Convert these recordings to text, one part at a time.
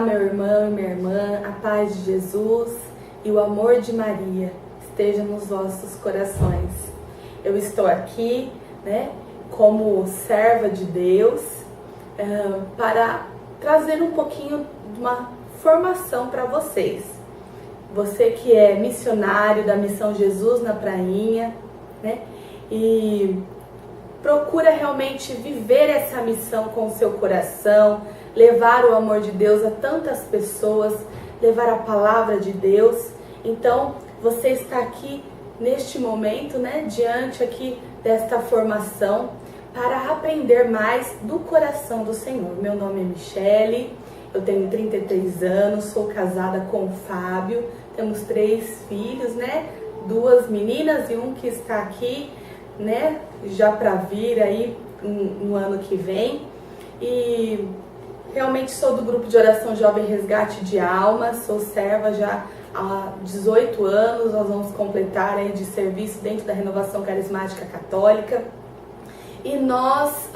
meu irmão e minha irmã, a paz de Jesus e o amor de Maria esteja nos vossos corações. Eu estou aqui, como serva de Deus, para trazer um pouquinho de uma formação para vocês. Você que é missionário da Missão Jesus na Prainha, e procura realmente viver essa missão com o seu coração, levar o amor de Deus a tantas pessoas, levar a palavra de Deus. Então, você está aqui neste momento, diante aqui desta formação, para aprender mais do coração do Senhor. Meu nome é Michele, eu tenho 33 anos, sou casada com o Fábio, temos 3 filhos, 2 meninas e um que está aqui, já para vir aí no ano que vem. E realmente sou do grupo de oração Jovem Resgate de Almas, sou serva já há 18 anos, nós vamos completar aí de serviço dentro da Renovação Carismática Católica. E nós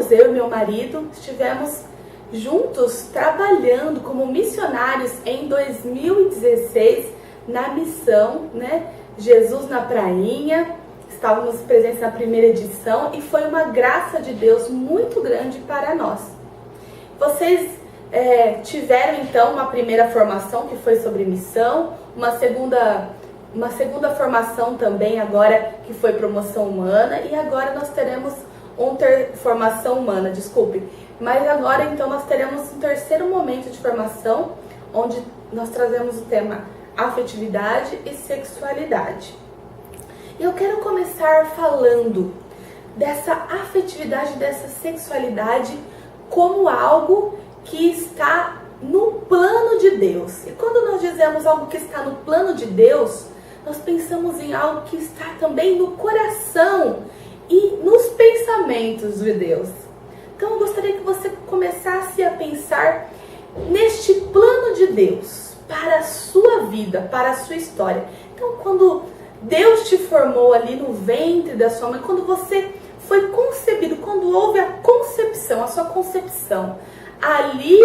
eu e meu marido, estivemos juntos trabalhando como missionários em 2016 na missão, Jesus na Prainha. Estávamos presentes na primeira edição e foi uma graça de Deus muito grande para nós. Vocês tiveram então uma primeira formação que foi sobre missão, uma segunda formação também agora que foi promoção humana, e agora nós teremos formação humana, mas agora então nós teremos um terceiro momento de formação, onde nós trazemos o tema afetividade e sexualidade. Eu quero começar falando dessa afetividade, dessa sexualidade como algo que está no plano de Deus. E quando nós dizemos algo que está no plano de Deus, nós pensamos em algo que está também no coração e nos pensamentos de Deus. Então eu gostaria que você começasse a pensar neste plano de Deus para a sua vida, para a sua história. Então quando Deus te formou ali no ventre da sua mãe, quando você foi concebido, quando houve a concepção, a sua concepção, ali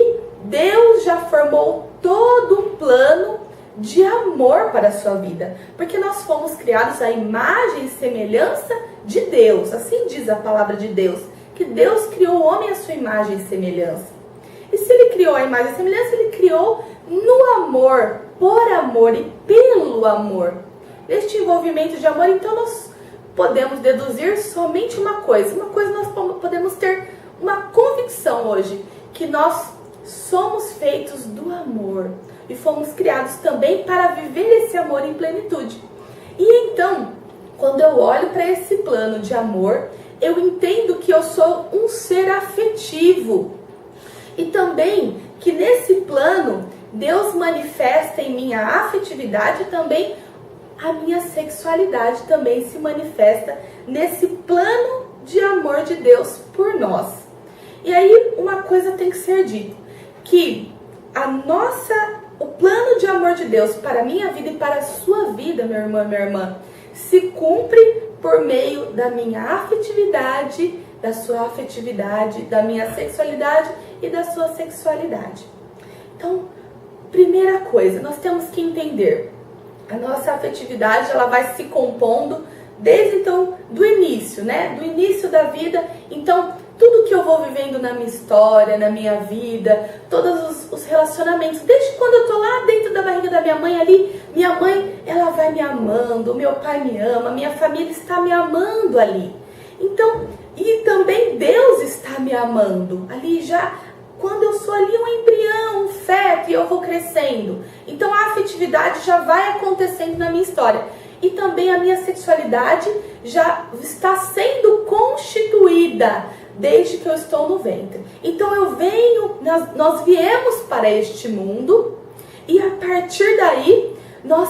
Deus já formou todo um plano de amor para a sua vida, porque nós fomos criados à imagem e semelhança de Deus. Assim diz a palavra de Deus, que Deus criou o homem à sua imagem e semelhança. E se Ele criou a imagem e semelhança, Ele criou no amor, por amor e pelo amor. Neste envolvimento de amor, então nós podemos deduzir somente uma coisa nós podemos ter uma convicção hoje, que nós somos feitos do amor e fomos criados também para viver esse amor em plenitude. E então, quando eu olho para esse plano de amor, eu entendo que eu sou um ser afetivo e também que nesse plano Deus manifesta em mim a afetividade e também a minha sexualidade também se manifesta nesse plano de amor de Deus por nós. E aí uma coisa tem que ser dita, que o plano de amor de Deus para a minha vida e para a sua vida, meu irmão e minha irmã, se cumpre por meio da minha afetividade, da sua afetividade, da minha sexualidade e da sua sexualidade. Então, primeira coisa, nós temos que entender, a nossa afetividade ela vai se compondo desde então do início, do início da vida. Então, tudo que eu vou vivendo na minha história, na minha vida, todos os relacionamentos, desde quando eu tô lá dentro da barriga da minha mãe ali, minha mãe, ela vai me amando, meu pai me ama, minha família está me amando ali. Então, e também Deus está me amando ali já, quando eu sou ali um embrião, um feto, e eu vou crescendo. Então a afetividade já vai acontecendo na minha história. E também a minha sexualidade já está sendo constituída desde que eu estou no ventre. Então nós viemos para este mundo e a partir daí nós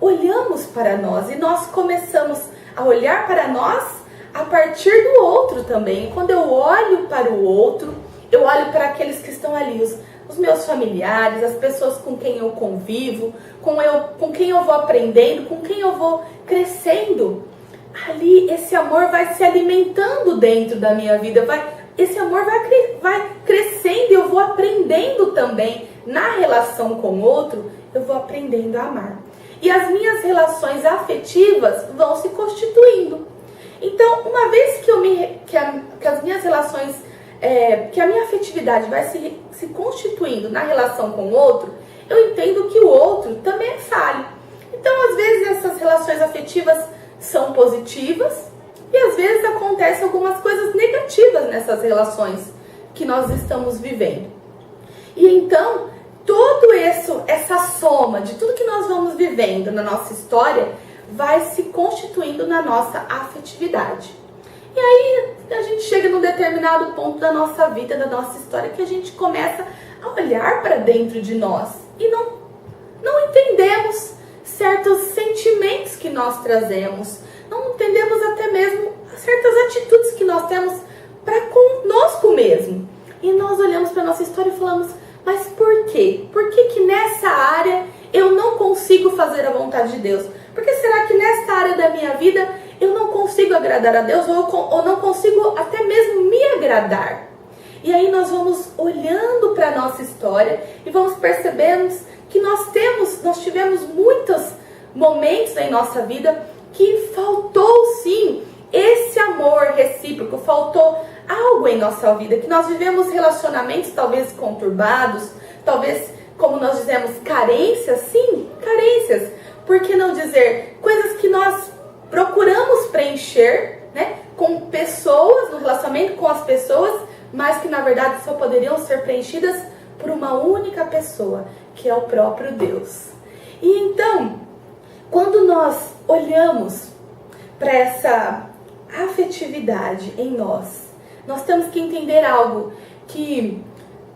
olhamos para nós. E nós começamos a olhar para nós a partir do outro também. E quando eu olho para o outro, eu olho para aqueles que estão ali, os meus familiares, as pessoas com quem eu convivo, com quem eu vou aprendendo, com quem eu vou crescendo. Ali esse amor vai se alimentando dentro da minha vida, vai esse amor vai crescendo e eu vou aprendendo também na relação com o outro, eu vou aprendendo a amar. E as minhas relações afetivas vão se constituindo. Então, uma vez que as minhas relações, que a minha afetividade vai se constituindo na relação com o outro, eu entendo que o outro também é falho. Então, às vezes, essas relações afetivas são positivas e às vezes acontecem algumas coisas negativas nessas relações que nós estamos vivendo. E então, essa soma de tudo que nós vamos vivendo na nossa história vai se constituindo na nossa afetividade. E aí a gente chega num determinado ponto da nossa vida, da nossa história, que a gente começa a olhar para dentro de nós e não entendemos certos sentimentos que nós trazemos, não entendemos até mesmo certas atitudes que nós temos para conosco mesmo. E nós olhamos para a nossa história e falamos, mas por quê? Por que nessa área eu não consigo fazer a vontade de Deus? Por que será que nessa área da minha vida eu não consigo agradar a Deus ou não consigo até mesmo me agradar? E aí nós vamos olhando para a nossa história e vamos percebendo que nós tivemos muitos momentos em nossa vida que faltou sim esse amor recíproco, faltou algo em nossa vida, que nós vivemos relacionamentos talvez conturbados, talvez, como nós dizemos, carências, sim, carências, por que não dizer coisas que nós procuramos preencher, né, com pessoas, no relacionamento com as pessoas, mas que na verdade só poderiam ser preenchidas por uma única pessoa, que é o próprio Deus. E então, quando nós olhamos para essa afetividade em nós temos que entender algo, que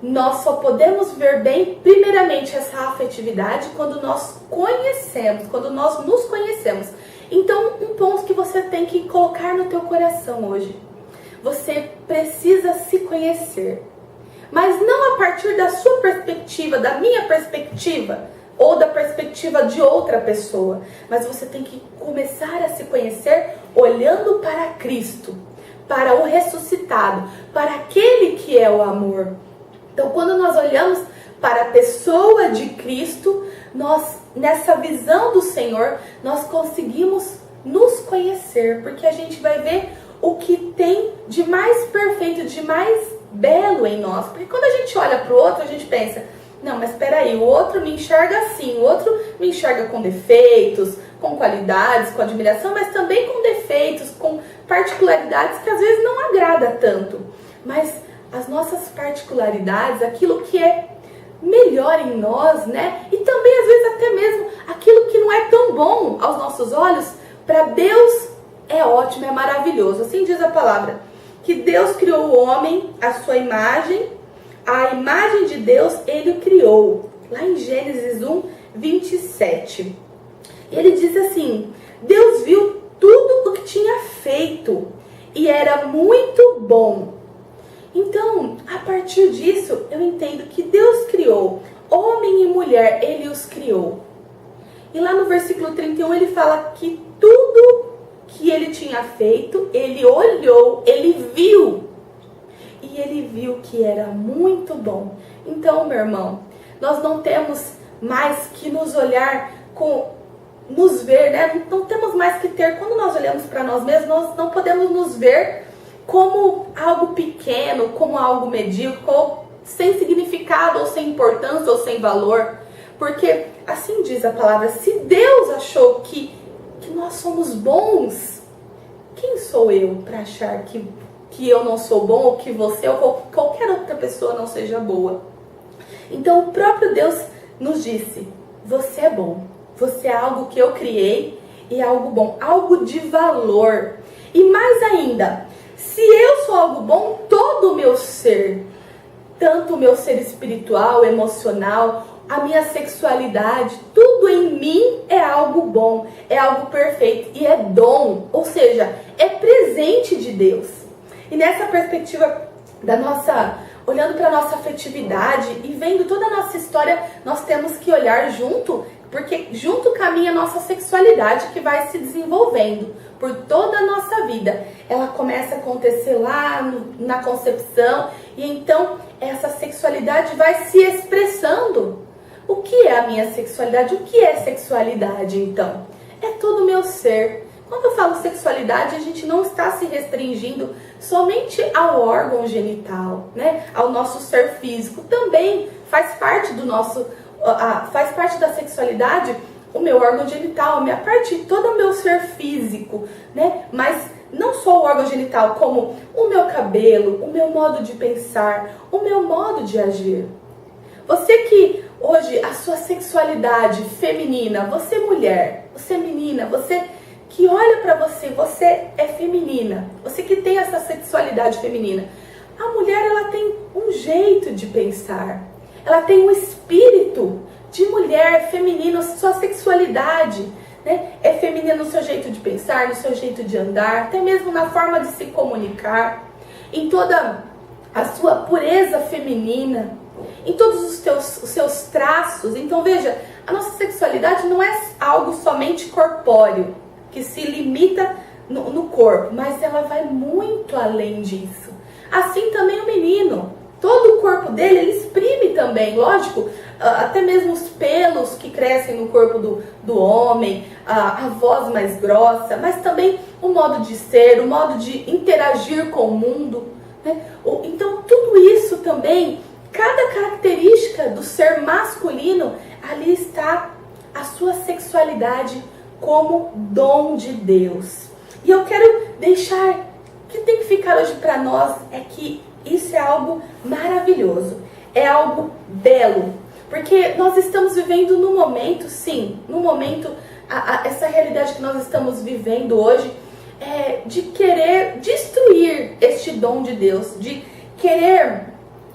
nós só podemos ver bem, primeiramente, essa afetividade quando nós conhecemos, quando nós nos conhecemos. Então, um ponto que você tem que colocar no teu coração hoje, você precisa se conhecer, mas não a partir da sua perspectiva, da minha perspectiva, ou da perspectiva de outra pessoa, mas você tem que começar a se conhecer olhando para Cristo, para o ressuscitado, para aquele que é o amor. Então, quando nós olhamos para a pessoa de Cristo, nessa visão do Senhor, nós conseguimos nos conhecer, porque a gente vai ver o que tem de mais perfeito, de mais belo em nós. Porque quando a gente olha para o outro, a gente pensa, não, mas espera aí, o outro me enxerga assim, o outro me enxerga com defeitos, com qualidades, com admiração, mas também com defeitos, com particularidades que às vezes não agrada tanto. Mas as nossas particularidades, aquilo que é melhor em nós, né? E também às vezes até mesmo aquilo que não é tão bom aos nossos olhos, para Deus é ótimo, é maravilhoso. Assim diz a palavra, que Deus criou o homem à sua imagem, a imagem de Deus ele o criou. Lá em Gênesis 1, 27. Ele diz assim, Deus viu tudo o que tinha feito e era muito bom. Então, a partir disso, eu entendo que Deus criou homem e mulher, ele os criou. E lá no versículo 31 ele fala que tudo que ele tinha feito, ele olhou, ele viu. E ele viu que era muito bom. Então, meu irmão, nós não temos mais que nos olhar nos ver, né? Não temos mais que ter, quando nós olhamos para nós mesmos, nós não podemos nos ver como algo pequeno, como algo medíocre, ou sem significado, ou sem importância, ou sem valor. Porque, assim diz a palavra, se Deus achou que nós somos bons, quem sou eu para achar que eu não sou bom, ou que você ou qualquer outra pessoa não seja boa? Então o próprio Deus nos disse, você é bom, você é algo que eu criei e é algo bom, algo de valor. E mais ainda, se eu sou algo bom, todo o meu ser, tanto o meu ser espiritual, emocional, a minha sexualidade, tudo em mim é algo bom, é algo perfeito e é dom, ou seja, é presente de Deus. E nessa perspectiva olhando para a nossa afetividade e vendo toda a nossa história, nós temos que olhar junto Porque junto caminha a nossa sexualidade, que vai se desenvolvendo por toda a nossa vida. Ela começa a acontecer lá na concepção, e então essa sexualidade vai se expressando. O que é a minha sexualidade? O que é sexualidade, então? É todo o meu ser. Quando eu falo sexualidade, a gente não está se restringindo somente ao órgão genital, né? Ao nosso ser físico. Também faz parte do nosso, faz parte da sexualidade o meu órgão genital, a minha parte, todo o meu ser físico, né? Mas não só o órgão genital, como o meu cabelo, o meu modo de pensar, o meu modo de agir. Você que hoje a sua sexualidade feminina, você mulher, você menina, você que olha pra você, você é feminina, você que tem essa sexualidade feminina. A mulher, ela tem um jeito de pensar, ela tem um espírito de mulher feminino, sua sexualidade, né? É feminina no seu jeito de pensar, no seu jeito de andar, até mesmo na forma de se comunicar, em toda a sua pureza feminina, em todos os seus traços. Então veja, a nossa sexualidade não é algo somente corpóreo, que se limita no corpo, mas ela vai muito além disso. Assim também o menino, todo o corpo dele, ele exprime também, lógico, até mesmo os pelos que crescem no corpo do homem, a voz mais grossa, mas também o modo de ser, o modo de interagir com o mundo, né? Então tudo isso também, cada característica do ser masculino, ali está a sua sexualidade como dom de Deus. E eu quero deixar, que tem que ficar hoje para nós, é que isso é algo maravilhoso, é algo belo, porque nós estamos vivendo no momento, sim, no momento, essa realidade que nós estamos vivendo hoje, é de querer destruir este dom de Deus, de querer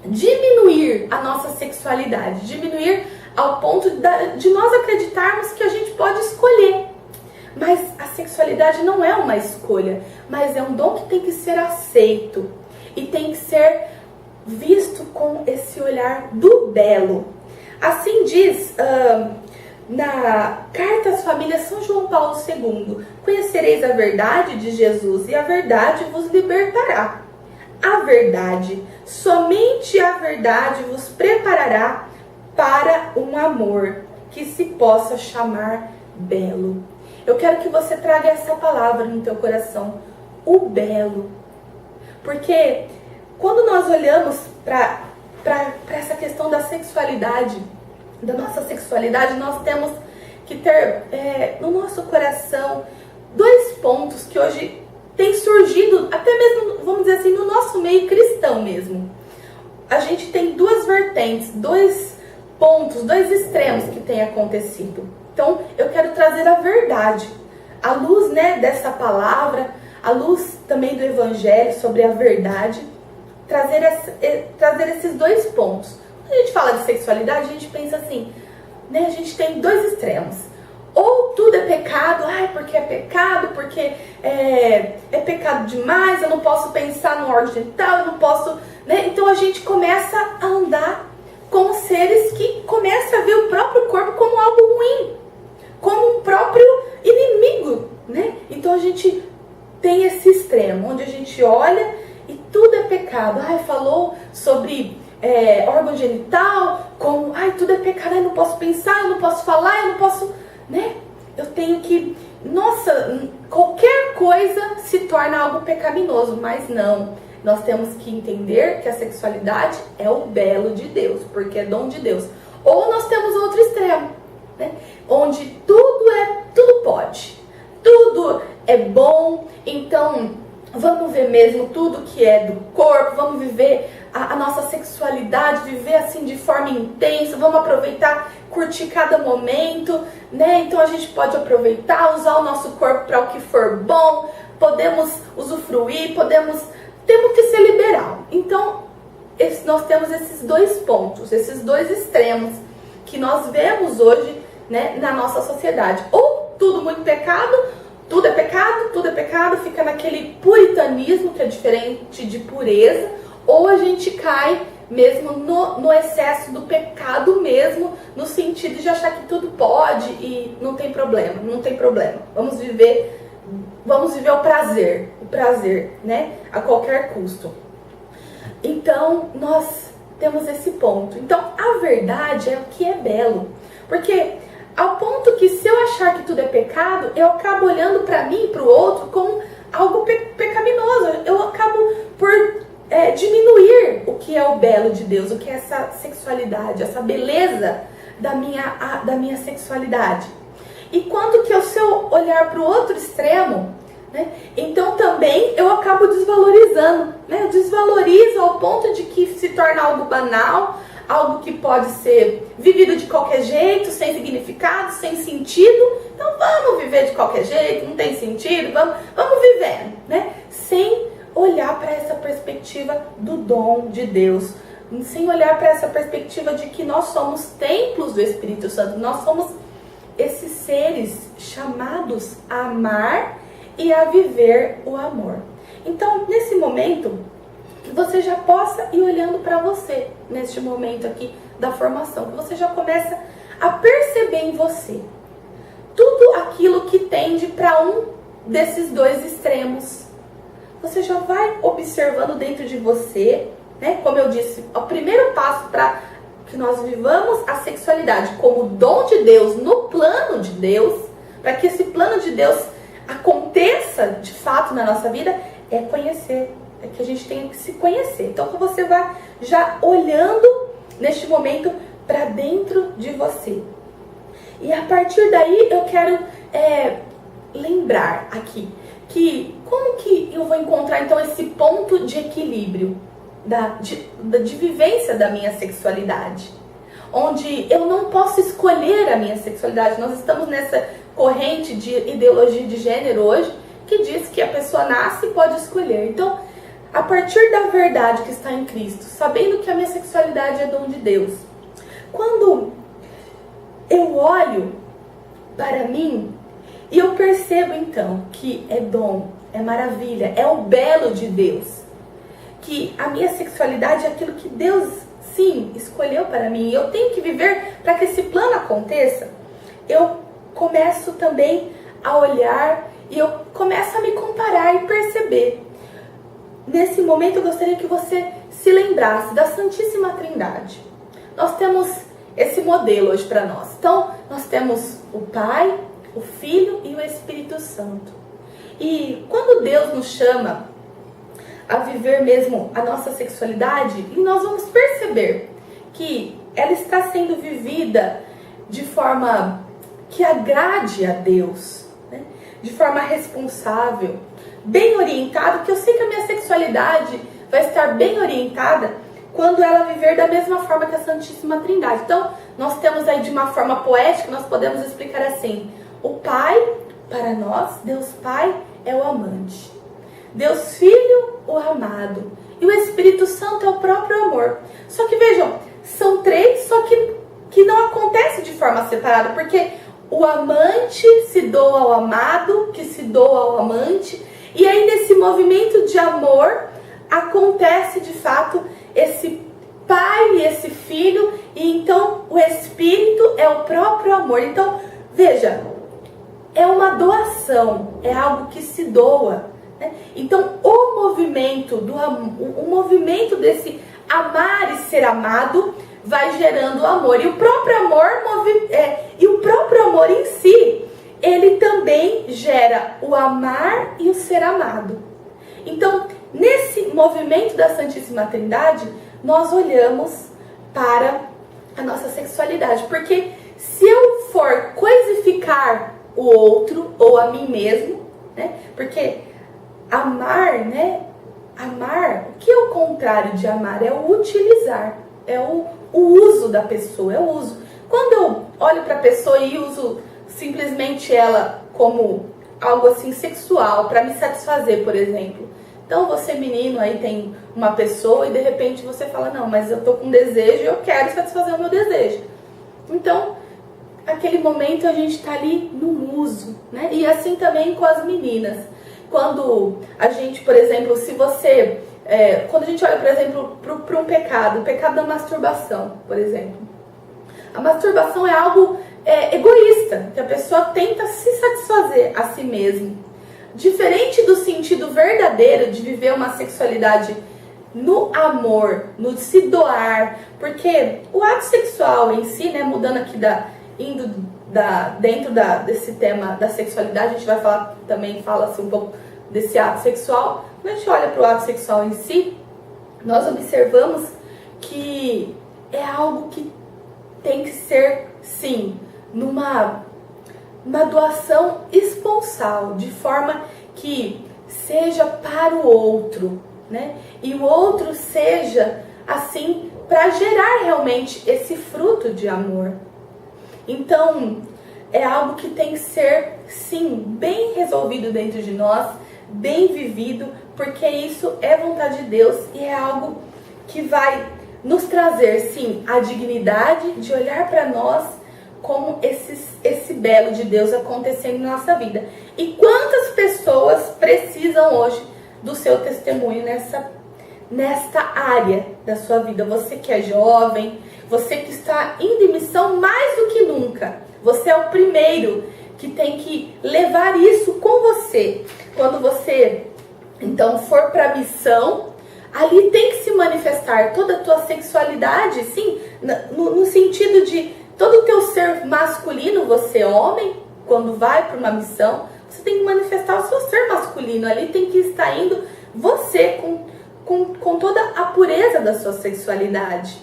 diminuir a nossa sexualidade, diminuir ao ponto de nós acreditarmos que a gente pode escolher. Mas a sexualidade não é uma escolha, mas é um dom que tem que ser aceito e tem que ser visto com esse olhar do belo. Assim diz na Carta às Famílias São João Paulo II: conhecereis a verdade de Jesus e a verdade vos libertará. A verdade, somente a verdade vos preparará para um amor que se possa chamar belo. Eu quero que você traga essa palavra no teu coração, o belo. Porque quando nós olhamos para essa questão da sexualidade, da nossa sexualidade, nós temos que ter no nosso coração dois pontos que hoje têm surgido, até mesmo, vamos dizer assim, no nosso meio cristão mesmo. A gente tem duas vertentes, dois pontos, dois extremos que têm acontecido. Então, eu quero trazer a verdade, à luz, né, dessa palavra, à luz também do Evangelho sobre a verdade, trazer esses dois pontos. Quando a gente fala de sexualidade, a gente pensa assim, né, a gente tem dois extremos. Ou tudo é pecado, porque é pecado, porque é pecado demais, eu não posso pensar no órgão genital, eu não posso, né? Então a gente começa a andar como seres que começam a ver o próprio corpo como algo ruim, como um próprio inimigo, né? Então a gente tem esse extremo, onde a gente olha e tudo é pecado. Falou sobre órgão genital, como, tudo é pecado, eu não posso pensar, eu não posso falar, eu não posso, né? Eu tenho que, nossa, qualquer coisa se torna algo pecaminoso, mas não. Nós temos que entender que a sexualidade é o belo de Deus, porque é dom de Deus. Ou nós temos outro extremo, né? Onde tudo pode, tudo é bom, então vamos ver mesmo tudo que é do corpo, vamos viver a nossa sexualidade, viver assim de forma intensa, vamos aproveitar, curtir cada momento, né? Então a gente pode aproveitar, usar o nosso corpo para o que for bom, podemos usufruir, temos que ser liberal. Então nós temos esses dois pontos, esses dois extremos que nós vemos hoje, né, na nossa sociedade. Ou tudo muito pecado, tudo é pecado, fica naquele puritanismo que é diferente de pureza, ou a gente cai mesmo no excesso do pecado mesmo, no sentido de achar que tudo pode e não tem problema, não tem problema. Vamos viver o prazer, né? A qualquer custo. Então, nós temos esse ponto. Então, a verdade é o que é belo. Porque ao ponto que se eu achar que tudo é pecado, eu acabo olhando para mim e para o outro como algo pecaminoso. Eu acabo por diminuir o que é o belo de Deus, o que é essa sexualidade, essa beleza da minha sexualidade. E quanto que se eu olhar para o outro extremo, né, então também eu acabo desvalorizando, né? Eu desvalorizo ao ponto de que se torna algo banal, algo que pode ser vivido de qualquer jeito, sem significado, sem sentido. Então vamos viver de qualquer jeito, não tem sentido, vamos vivendo, né? Sem olhar para essa perspectiva do dom de Deus, sem olhar para essa perspectiva de que nós somos templos do Espírito Santo, nós somos esses seres chamados a amar e a viver o amor. Então, nesse momento, que você já possa ir olhando para você, neste momento aqui da formação, que você já começa a perceber em você tudo aquilo que tende para um desses dois extremos. Você já vai observando dentro de você, né? Como eu disse, o primeiro passo para que nós vivamos a sexualidade como dom de Deus, no plano de Deus, para que esse plano de Deus aconteça de fato na nossa vida, é conhecer, é que a gente tem que se conhecer. Então você vai já olhando neste momento para dentro de você. E a partir daí eu quero lembrar aqui que como que eu vou encontrar então esse ponto de equilíbrio de vivência da minha sexualidade, onde eu não posso escolher a minha sexualidade. Nós estamos nessa corrente de ideologia de gênero hoje, que diz que a pessoa nasce e pode escolher. Então, a partir da verdade que está em Cristo, sabendo que a minha sexualidade é dom de Deus, quando eu olho para mim e eu percebo então que é dom, é maravilha, é o belo de Deus, que a minha sexualidade é aquilo que Deus, sim, escolheu para mim, e eu tenho que viver para que esse plano aconteça, eu começo também a olhar e eu começo a me comparar e perceber. Nesse momento eu gostaria que você se lembrasse da Santíssima Trindade. Nós temos esse modelo hoje para nós. Então, nós temos o Pai, o Filho e o Espírito Santo. E quando Deus nos chama a viver mesmo a nossa sexualidade, nós vamos perceber que ela está sendo vivida de forma que agrade a Deus, né? De forma responsável, bem orientada, que eu sei que a minha sexualidade vai estar bem orientada quando ela viver da mesma forma que a Santíssima Trindade. Então, nós temos aí de uma forma poética, nós podemos explicar assim: o Pai, para nós, Deus Pai é o amante, Deus Filho, o amado, e o Espírito Santo é o próprio amor. Só que vejam, são três, só que não acontece de forma separada, porque o amante se doa ao amado, que se doa ao amante, e aí nesse movimento de amor acontece de fato esse Pai e esse Filho, e então o Espírito é o próprio amor. Então, veja, é uma doação, é algo que se doa, né? Então, o movimento desse amar e ser amado vai gerando amor, e o próprio amor em si, ele também gera o amar e o ser amado. Então, nesse movimento da Santíssima Trindade, nós olhamos para a nossa sexualidade, porque se eu for coisificar o outro ou a mim mesmo, né? Porque amar, né? Amar, o que é o contrário de amar? É o utilizar, é o uso da pessoa, é o uso. Quando eu olho para a pessoa e uso simplesmente ela como algo assim sexual para me satisfazer, por exemplo. Então você, menino, aí tem uma pessoa e de repente você fala: não, mas eu tô com desejo e eu quero satisfazer o meu desejo. Então, aquele momento a gente tá ali no uso, né? E assim também com as meninas. Quando a gente, por exemplo, se você Quando a gente olha, por exemplo, para um pecado, o pecado da masturbação, por exemplo. A masturbação é algo egoísta, que a pessoa tenta se satisfazer a si mesma. Diferente do sentido verdadeiro de viver uma sexualidade no amor, no se doar, porque o ato sexual em si, né, mudando aqui dentro desse tema da sexualidade, a gente vai falar também, fala-se um pouco desse ato sexual. Quando a gente olha para o ato sexual em si, nós observamos que é algo que tem que ser, sim, numa doação esponsal, de forma que seja para o outro, né? E o outro seja, assim, para gerar realmente esse fruto de amor. Então, é algo que tem que ser, sim, bem resolvido dentro de nós, bem vivido, porque isso é vontade de Deus e é algo que vai nos trazer, sim, a dignidade de olhar para nós como esse belo de Deus acontecendo na nossa vida. E quantas pessoas precisam hoje do seu testemunho nesta área da sua vida? Você que é jovem, você que está indo em missão mais do que nunca. Você é o primeiro que tem que levar isso com você. Quando você, então, for para a missão, ali tem que se manifestar toda a tua sexualidade, sim, no sentido de todo o teu ser masculino, você homem, quando vai para uma missão, você tem que manifestar o seu ser masculino. Ali tem que estar indo você com toda a pureza da sua sexualidade.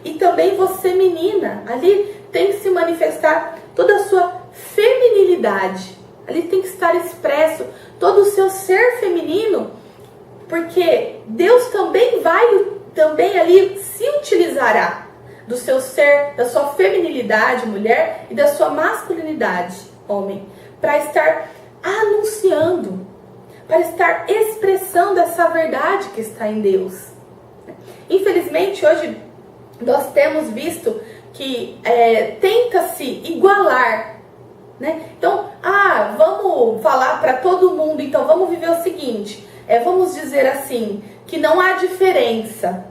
E também você, menina, ali tem que se manifestar toda a sua feminilidade. Ali tem que estar expresso todo o seu ser feminino, porque Deus também ali se utilizará do seu ser, da sua feminilidade, mulher, e da sua masculinidade, homem, para estar anunciando, para estar expressando essa verdade que está em Deus. Infelizmente, hoje nós temos visto que tenta-se igualar, né? Então, vamos falar para todo mundo, então vamos viver o seguinte, vamos dizer assim, que não há diferença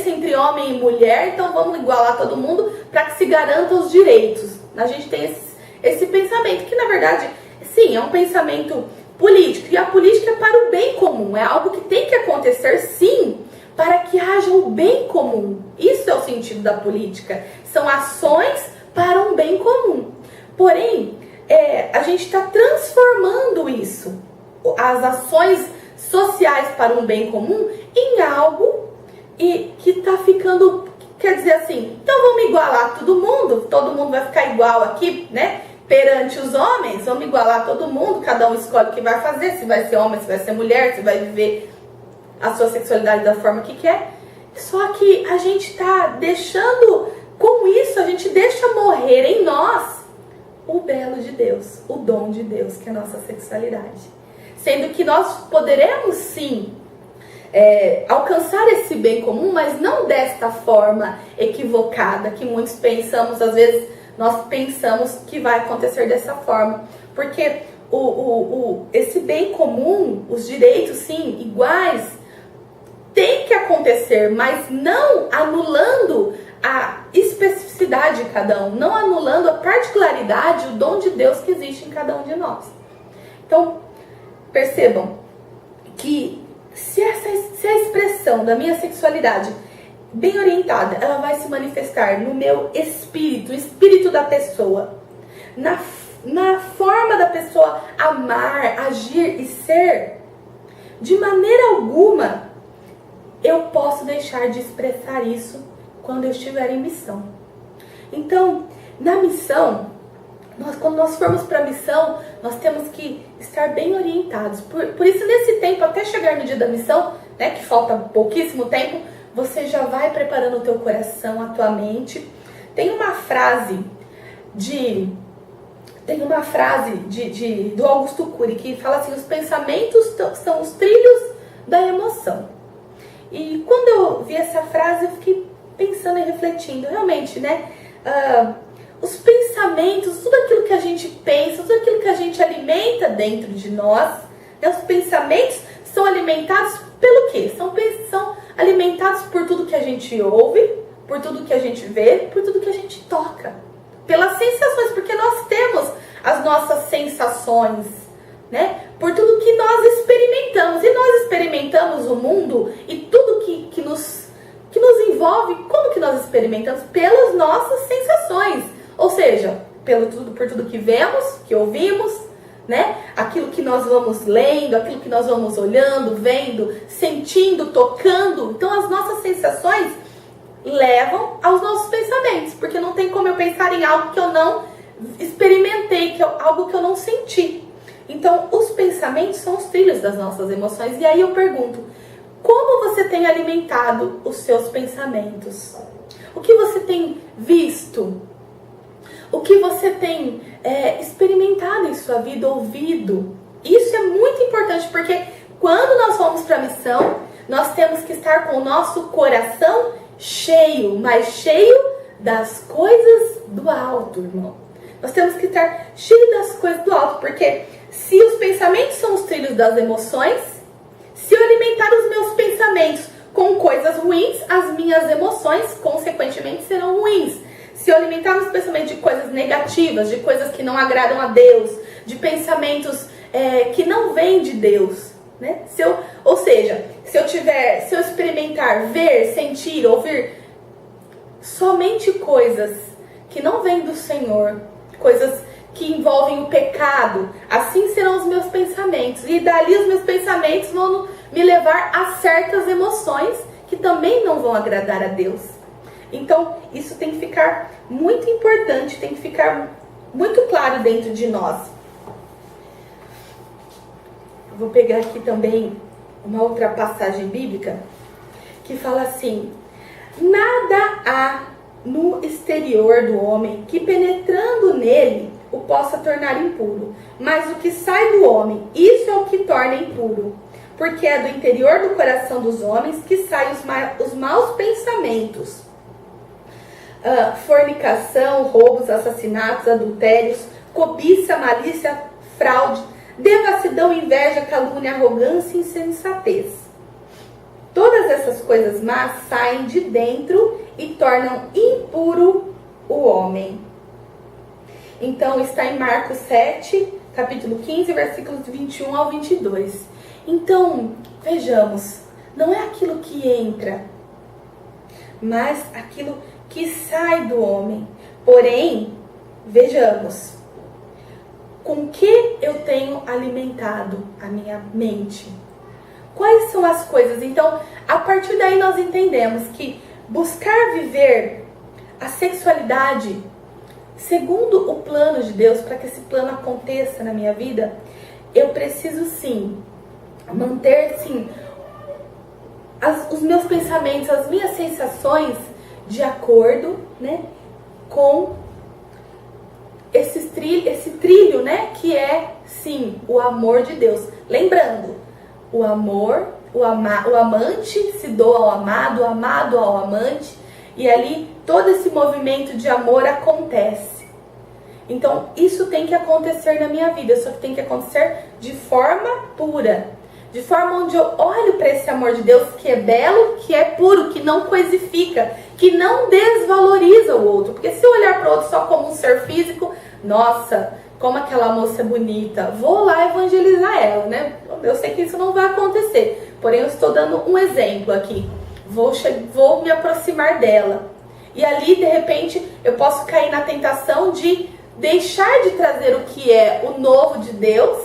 entre homem e mulher, então vamos igualar todo mundo para que se garantam os direitos. A gente tem esse pensamento, que na verdade, sim, é um pensamento político, e a política é para o bem comum, é algo que tem que acontecer, sim, para que haja o bem comum. Isso é o sentido da política, são ações para um bem comum. Porém, a gente está transformando isso, as ações sociais para um bem comum, em algo que está ficando, quer dizer assim, então vamos igualar todo mundo vai ficar igual aqui, né? Perante os homens, vamos igualar todo mundo, cada um escolhe o que vai fazer, se vai ser homem, se vai ser mulher, se vai viver a sua sexualidade da forma que quer. Só que a gente está deixando, com isso, a gente deixa morrer em nós o belo de Deus, o dom de Deus, que é a nossa sexualidade. Sendo que nós poderemos, sim, alcançar esse bem comum, mas não desta forma equivocada que muitos pensamos, às vezes nós pensamos que vai acontecer dessa forma. Porque esse bem comum, os direitos, sim, iguais, tem que acontecer, mas não anulando a especificidade de cada um, não anulando a particularidade, o dom de Deus que existe em cada um de nós. Então, percebam que se a expressão da minha sexualidade bem orientada, ela vai se manifestar no meu espírito, o espírito da pessoa, na forma da pessoa amar, agir e ser, de maneira alguma eu posso deixar de expressar isso quando eu estiver em missão. Então, na missão, quando nós formos para a missão, nós temos que estar bem orientados. Por isso, nesse tempo, até chegar no dia da missão, né, que falta pouquíssimo tempo, você já vai preparando o teu coração, a tua mente. Tem uma frase do Augusto Cury que fala assim: os pensamentos são os trilhos da emoção. E quando eu vi essa frase, eu fiquei pensando e refletindo, realmente, né? Os pensamentos, tudo aquilo que a gente pensa, tudo aquilo que a gente alimenta dentro de nós, né? Os pensamentos são alimentados pelo quê? São alimentados por tudo que a gente ouve, por tudo que a gente vê, por tudo que a gente toca. Pelas sensações, porque nós temos as nossas sensações, né? Por tudo que nós experimentamos. E nós experimentamos o mundo e tudo que nos envolve, como que nós experimentamos? Pelas nossas sensações. Ou seja, por tudo que vemos, que ouvimos, né? Aquilo que nós vamos lendo, aquilo que nós vamos olhando, vendo, sentindo, tocando. Então as nossas sensações levam aos nossos pensamentos, porque não tem como eu pensar em algo que eu não experimentei, algo que eu não senti. Então os pensamentos são os trilhos das nossas emoções. E aí eu pergunto, como você tem alimentado os seus pensamentos? O que você tem visto? O que você tem experimentado em sua vida, ouvido? Isso é muito importante, porque quando nós vamos para a missão, nós temos que estar com o nosso coração cheio, mas cheio das coisas do alto, irmão. Nós temos que estar cheio das coisas do alto, porque se os pensamentos são os trilhos das emoções, se eu alimentar os meus pensamentos com coisas ruins, as minhas emoções, consequentemente, serão ruins. Se eu alimentar meus pensamentos de coisas negativas, de coisas que não agradam a Deus, de pensamentos que não vêm de Deus, né? Se eu experimentar, ver, sentir, ouvir somente coisas que não vêm do Senhor, coisas que envolvem o pecado, assim serão os meus pensamentos. E dali os meus pensamentos vão me levar a certas emoções que também não vão agradar a Deus. Então, isso tem que ficar muito importante, tem que ficar muito claro dentro de nós. Vou pegar aqui também uma outra passagem bíblica que fala assim: nada há no exterior do homem que, penetrando nele, o possa tornar impuro, mas o que sai do homem, isso é o que torna impuro, porque é do interior do coração dos homens que saem os maus pensamentos, fornicação, roubos, assassinatos, adultérios, cobiça, malícia, fraude, devassidão, inveja, calúnia, arrogância e insensatez. Todas essas coisas más saem de dentro e tornam impuro o homem. Então está em Marcos 7, capítulo 15, versículos 21 ao 22. Então, vejamos, não é aquilo que entra, mas aquilo que sai do homem. Porém, vejamos, com que eu tenho alimentado a minha mente? Quais são as coisas? Então, a partir daí nós entendemos que buscar viver a sexualidade segundo o plano de Deus, para que esse plano aconteça na minha vida, eu preciso sim manter sim os meus pensamentos, as minhas sensações de acordo, né, com esse trilho, né, que é sim o amor de Deus. Lembrando, o amor, o amante se doa ao amado, o amado ao amante, e ali todo esse movimento de amor acontece. Então isso tem que acontecer na minha vida, só que tem que acontecer de forma pura, de forma onde eu olho para esse amor de Deus que é belo, que é puro, que não coisifica, que não desvaloriza o outro. Porque se eu olhar para o outro só como um ser físico, nossa, como aquela moça é bonita, vou lá evangelizar ela, né? Eu sei que isso não vai acontecer, porém eu estou dando um exemplo aqui. Vou me aproximar dela. E ali, de repente, eu posso cair na tentação de deixar de trazer o que é o novo de Deus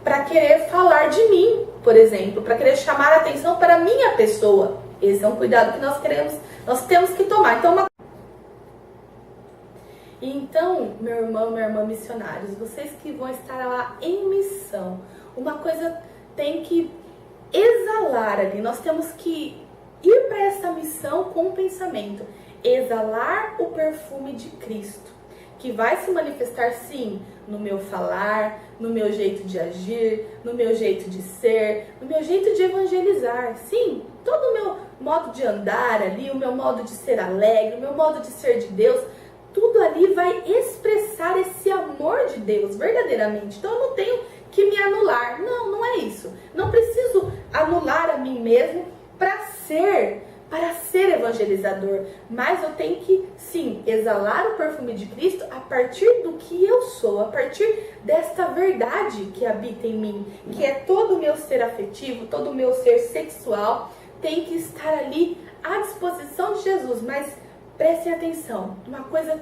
para querer falar de mim, por exemplo, para querer chamar a atenção para a minha pessoa. Esse é um cuidado que nós temos que tomar. Então, meu irmão, minha irmã missionários, vocês que vão estar lá em missão, uma coisa tem que exalar ali. Nós temos que ir para essa missão com um pensamento, exalar o perfume de Cristo, que vai se manifestar sim no meu falar, no meu jeito de agir, no meu jeito de ser, no meu jeito de evangelizar. Sim, todo o meu modo de andar ali, o meu modo de ser alegre, o meu modo de ser de Deus, tudo ali vai expressar esse amor de Deus verdadeiramente. Então eu não tenho que me anular. Não é isso. Não preciso anular a mim mesmo para ser evangelizador, mas eu tenho que, sim, exalar o perfume de Cristo a partir do que eu sou, a partir desta verdade que habita em mim, que é todo o meu ser afetivo, todo o meu ser sexual, tem que estar ali à disposição de Jesus. Mas prestem atenção, uma coisa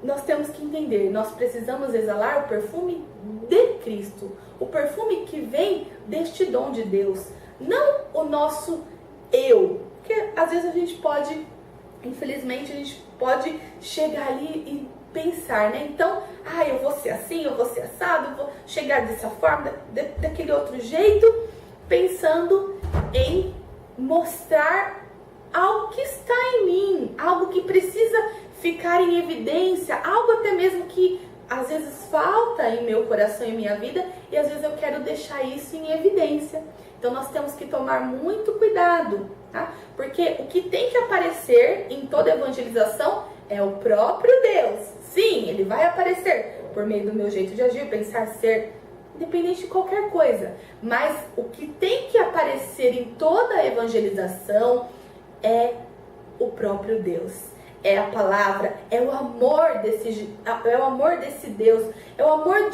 nós temos que entender, nós precisamos exalar o perfume de Cristo, o perfume que vem deste dom de Deus, não o nosso eu. Porque às vezes a gente pode, infelizmente, a gente pode chegar ali e pensar, né? Então, eu vou ser assim, eu vou ser assado, eu vou chegar dessa forma, daquele outro jeito, pensando em mostrar algo que está em mim, algo que precisa ficar em evidência, algo até mesmo que às vezes falta em meu coração e minha vida, e às vezes eu quero deixar isso em evidência. Então nós temos que tomar muito cuidado, tá? Porque o que tem que aparecer em toda evangelização é o próprio Deus. Sim, ele vai aparecer por meio do meu jeito de agir, pensar, ser, independente de qualquer coisa. Mas o que tem que aparecer em toda a evangelização é o próprio Deus. É a palavra, é o amor desse Deus, é o amor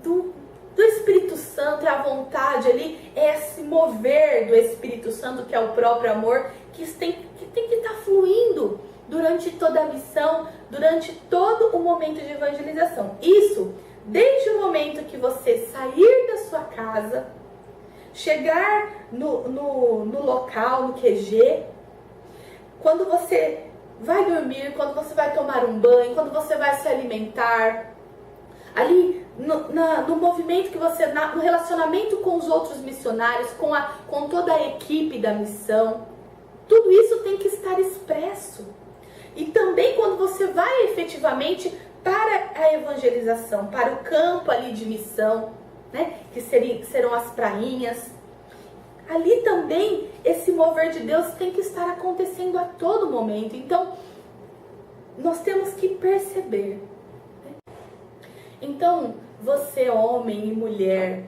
do Espírito Santo, é a vontade ali, é esse mover do Espírito Santo, que é o próprio amor, que tem que estar fluindo durante toda a missão, durante todo o momento de evangelização. Isso, desde o momento que você sair da sua casa, chegar no local, no QG, quando você vai dormir, quando você vai tomar um banho, quando você vai se alimentar, ali no movimento que você, no relacionamento com os outros missionários, com toda a equipe da missão, tudo isso tem que estar expresso. E também quando você vai efetivamente para a evangelização, para o campo ali de missão, né, que serão as prainhas, ali também esse mover de Deus tem que estar acontecendo a todo momento. Então, nós temos que perceber. Então, você, homem e mulher,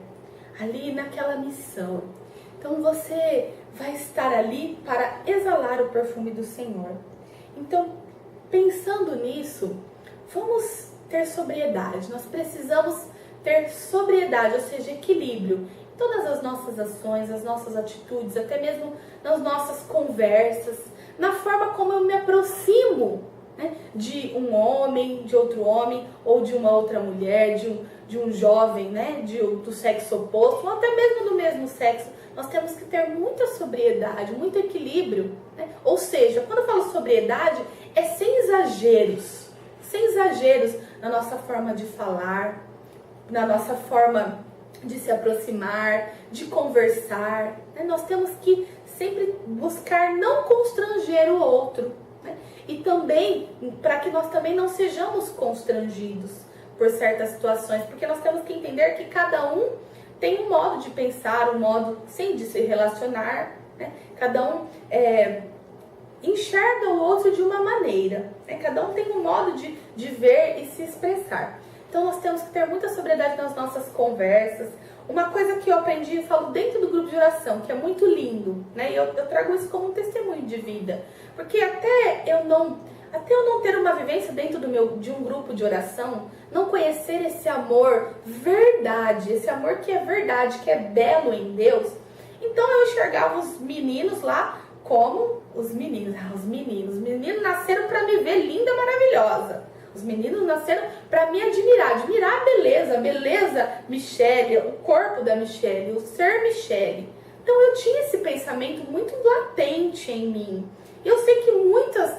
ali naquela missão, então você vai estar ali para exalar o perfume do Senhor. Então, pensando nisso, vamos ter sobriedade. Nós precisamos ter sobriedade, ou seja, equilíbrio em todas as nossas ações, as nossas atitudes, até mesmo nas nossas conversas, na forma como eu me aproximo, né, de um homem, de outro homem, ou de uma outra mulher, de um jovem, né, do sexo oposto, ou até mesmo do mesmo sexo. Nós temos que ter muita sobriedade, muito equilíbrio, né? Ou seja, quando eu falo sobriedade, é sem exageros na nossa forma de falar, na nossa forma de se aproximar, de conversar, né? Nós temos que sempre buscar não constranger o outro, né? E também, para que nós também não sejamos constrangidos por certas situações, porque nós temos que entender que cada um tem um modo de pensar, um modo de se relacionar, né? Cada um enxerga o outro de uma maneira, né? Cada um tem um modo de ver e se expressar. Então nós temos que ter muita sobriedade nas nossas conversas. Uma coisa que eu aprendi e falo dentro do grupo de oração, que é muito lindo, né? E eu trago isso como um testemunho de vida. Porque até eu não ter uma vivência dentro de um grupo de oração, não conhecer esse amor verdade, esse amor que é verdade, que é belo em Deus, então eu enxergava os meninos lá como os meninos. Os meninos nasceram para me ver linda, maravilhosa. Os meninos nasceram para me admirar a beleza Michele, o corpo da Michele, o ser Michele. Então eu tinha esse pensamento muito latente em mim. E eu sei que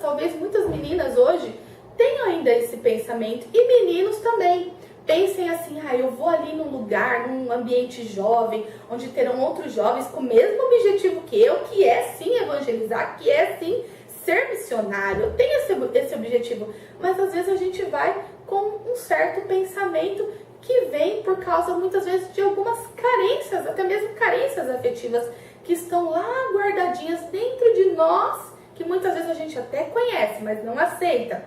talvez muitas meninas hoje tenham ainda esse pensamento, e meninos também. Pensem assim, eu vou ali num lugar, num ambiente jovem, onde terão outros jovens com o mesmo objetivo que eu, que é sim evangelizar, que é sim ser missionário. Eu tenho esse objetivo, mas às vezes a gente vai com um certo pensamento que vem por causa muitas vezes de algumas carências, até mesmo carências afetivas, que estão lá guardadinhas dentro de nós, que muitas vezes a gente até conhece, mas não aceita.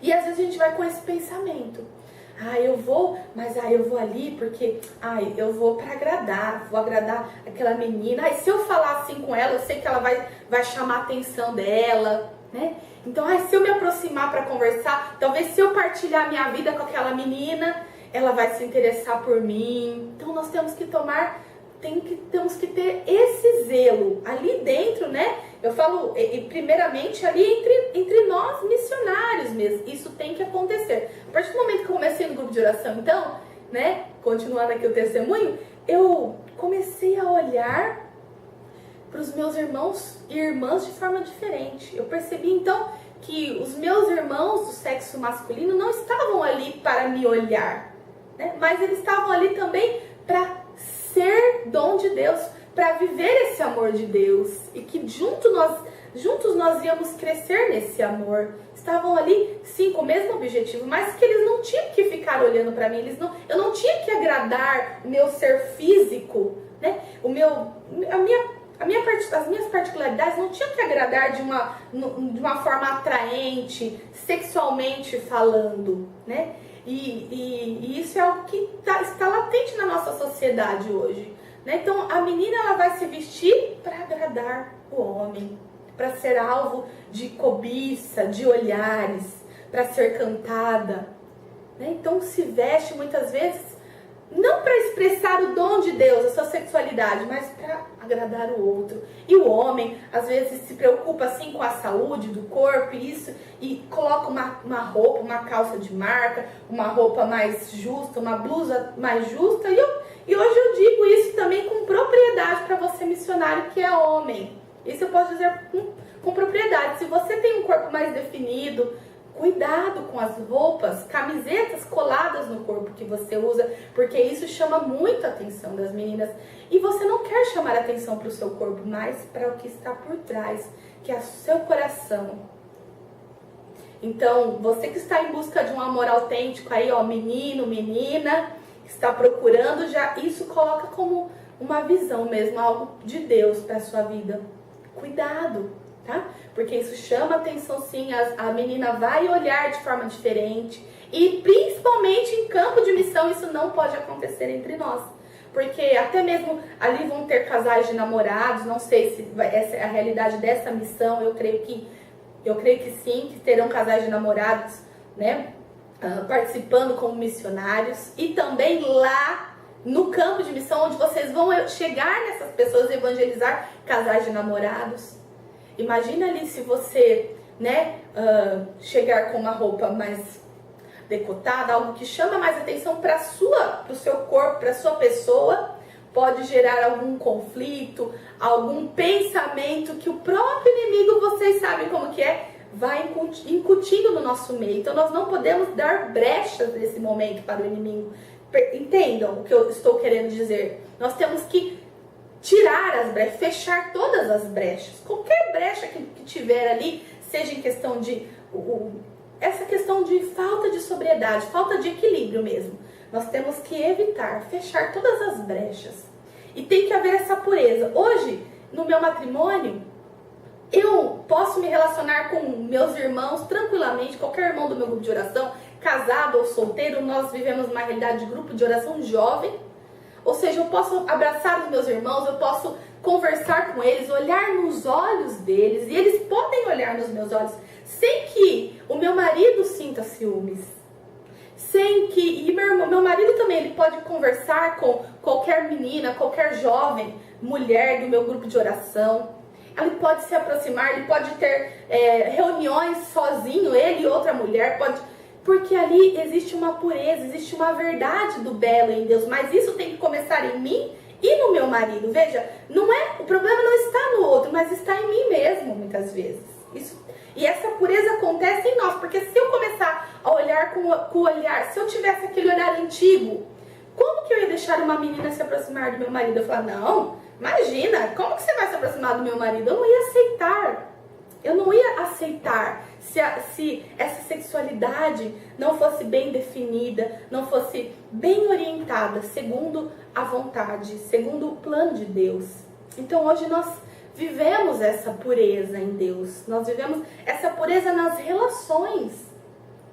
E às vezes a gente vai com esse pensamento. eu vou, mas eu vou ali porque, eu vou para agradar, vou agradar aquela menina. Se eu falar assim com ela, eu sei que ela vai chamar a atenção dela, né? Então, se eu me aproximar para conversar, talvez se eu partilhar minha vida com aquela menina, ela vai se interessar por mim. Então, nós temos que temos que ter esse zelo ali dentro, né? Eu falo, primeiramente, ali entre nós missionários mesmo. Isso tem que acontecer. A partir do momento que eu comecei no grupo de oração, então, né? Continuando aqui o testemunho, eu comecei a olhar para os meus irmãos e irmãs de forma diferente. Eu percebi, então, que os meus irmãos do sexo masculino não estavam ali para me olhar, né? Mas eles estavam ali também para ser dom de Deus, para viver esse amor de Deus, e que juntos nós íamos crescer nesse amor. Estavam ali, sim, com o mesmo objetivo, mas que eles não tinham que ficar olhando para mim, eu não tinha que agradar o meu ser físico, né? As minhas particularidades não tinham que agradar de uma forma atraente, sexualmente falando, né? E isso é algo que está latente na nossa sociedade hoje, né? Então, a menina ela vai se vestir para agradar o homem, para ser alvo de cobiça, de olhares, para ser cantada, né? Então, se veste muitas vezes não para expressar o dom de Deus, a sua sexualidade, mas para agradar o outro. E o homem, às vezes, se preocupa assim com a saúde do corpo e coloca uma roupa, uma calça de marca, uma roupa mais justa, uma blusa mais justa. E hoje eu digo isso também com propriedade para você missionário que é homem. Isso eu posso dizer com propriedade. Se você tem um corpo mais definido, cuidado com as roupas, camisetas coladas no corpo que você usa, porque isso chama muito a atenção das meninas. E você não quer chamar a atenção para o seu corpo, mas para o que está por trás, que é o seu coração. Então, você que está em busca de um amor autêntico aí, menino, menina, está procurando, já isso coloca como uma visão mesmo, algo de Deus para a sua vida. Cuidado, tá? Porque isso chama atenção sim, a menina vai olhar de forma diferente. E principalmente em campo de missão isso não pode acontecer entre nós. Porque até mesmo ali vão ter casais de namorados, não sei se essa é a realidade dessa missão, eu creio que sim, que terão casais de namorados, né, participando como missionários. E também lá no campo de missão, onde vocês vão chegar nessas pessoas e evangelizar casais de namorados. Imagina ali se você, né, chegar com uma roupa mais decotada, algo que chama mais atenção para o seu corpo, para a sua pessoa, pode gerar algum conflito, algum pensamento que o próprio inimigo, vocês sabem como que é, vai incutindo no nosso meio. Então nós não podemos dar brechas nesse momento para o inimigo. Entendam o que eu estou querendo dizer. Nós temos que tirar as brechas, fechar todas as brechas. Qualquer brecha que tiver ali, seja em questão de essa questão de falta de sobriedade, falta de equilíbrio mesmo. Nós temos que evitar, fechar todas as brechas. E tem que haver essa pureza. Hoje, no meu matrimônio, eu posso me relacionar com meus irmãos tranquilamente, qualquer irmão do meu grupo de oração, casado ou solteiro, nós vivemos uma realidade de grupo de oração jovem. Ou seja, eu posso abraçar os meus irmãos, eu posso conversar com eles, olhar nos olhos deles, e eles podem olhar nos meus olhos, sem que o meu marido sinta ciúmes. E meu marido também, ele pode conversar com qualquer menina, qualquer jovem, mulher do meu grupo de oração. Ele pode se aproximar, ele pode ter reuniões sozinho, ele e outra mulher, porque ali existe uma pureza, existe uma verdade do belo em Deus, mas isso tem que começar em mim e no meu marido. Veja, o problema não está no outro, mas está em mim mesmo, muitas vezes. E essa pureza acontece em nós, porque se eu começar a olhar com o olhar, se eu tivesse aquele olhar antigo, como que eu ia deixar uma menina se aproximar do meu marido? Eu falar, não, imagina, como que você vai se aproximar do meu marido? Eu não ia aceitar. Eu não ia aceitar se essa sexualidade não fosse bem definida, não fosse bem orientada, segundo a vontade, segundo o plano de Deus. Então hoje nós vivemos essa pureza em Deus, nós vivemos essa pureza nas relações,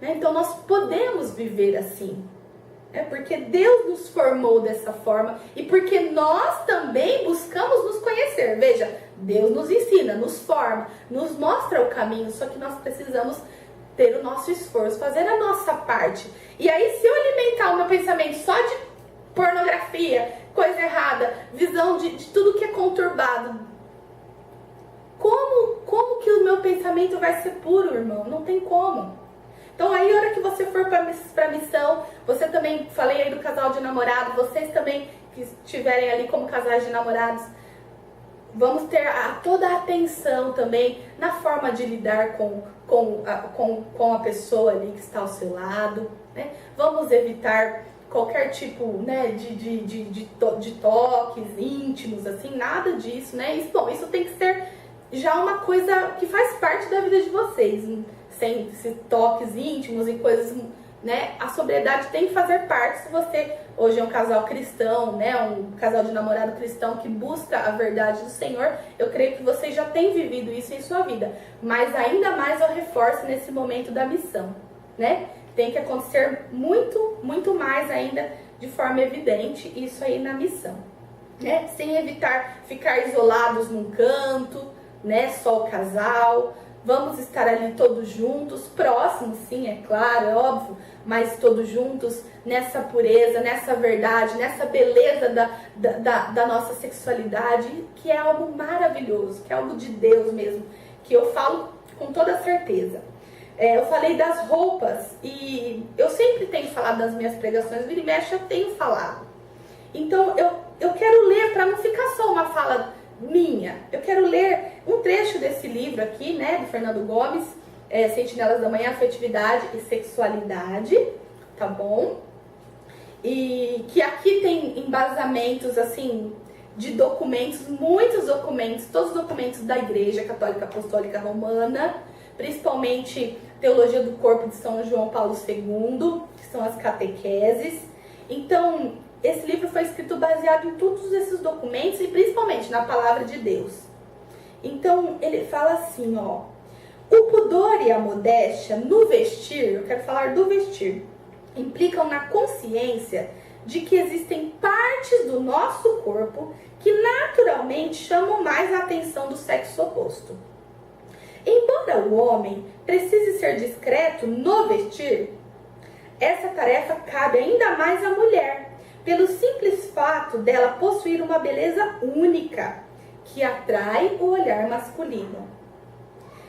né? Então nós podemos viver assim. É porque Deus nos formou dessa forma e porque nós também buscamos nos conhecer. Veja, Deus nos ensina, nos forma, nos mostra o caminho, só que nós precisamos ter o nosso esforço, fazer a nossa parte. E aí, se eu alimentar o meu pensamento só de pornografia, coisa errada, visão de tudo que é conturbado, como que o meu pensamento vai ser puro, irmão? Não tem como. Então aí, a hora que você for para missão, você também, falei aí do casal de namorado, vocês também que estiverem ali como casais de namorados, vamos ter toda a atenção também na forma de lidar com a pessoa ali que está ao seu lado, né? Vamos evitar qualquer tipo, né, de toques íntimos, assim, nada disso, né? Isso tem que ser já uma coisa que faz parte da vida de vocês, sem toques íntimos e coisas, né? A sobriedade tem que fazer parte. Se você hoje é um casal cristão, né? Um casal de namorado cristão que busca a verdade do Senhor, eu creio que vocês já têm vivido isso em sua vida. Mas ainda mais eu reforço nesse momento da missão, né? Tem que acontecer muito, muito mais ainda de forma evidente isso aí na missão, né? Sem evitar ficar isolados num canto, né? Só o casal. Vamos estar ali todos juntos, próximos, sim, é claro, é óbvio, mas todos juntos nessa pureza, nessa verdade, nessa beleza da nossa sexualidade, que é algo maravilhoso, que é algo de Deus mesmo, que eu falo com toda certeza. Eu falei das roupas e eu sempre tenho falado nas minhas pregações, vira e mexe eu tenho falado. Então eu quero ler para não ficar só uma fala minha. Eu quero ler um trecho desse livro aqui, né, do Fernando Gomes, Sentinelas da Manhã, Afetividade e Sexualidade, tá bom? E que aqui tem embasamentos, assim, de documentos, muitos documentos, todos os documentos da Igreja Católica Apostólica Romana, principalmente Teologia do Corpo de São João Paulo II, que são as catequeses. Então, esse livro foi escrito baseado em todos esses documentos e principalmente na palavra de Deus. Então, ele fala assim, ó: o pudor e a modéstia no vestir, eu quero falar do vestir, implicam na consciência de que existem partes do nosso corpo que naturalmente chamam mais a atenção do sexo oposto. Embora o homem precise ser discreto no vestir, essa tarefa cabe ainda mais à mulher, pelo simples fato dela possuir uma beleza única, que atrai o olhar masculino.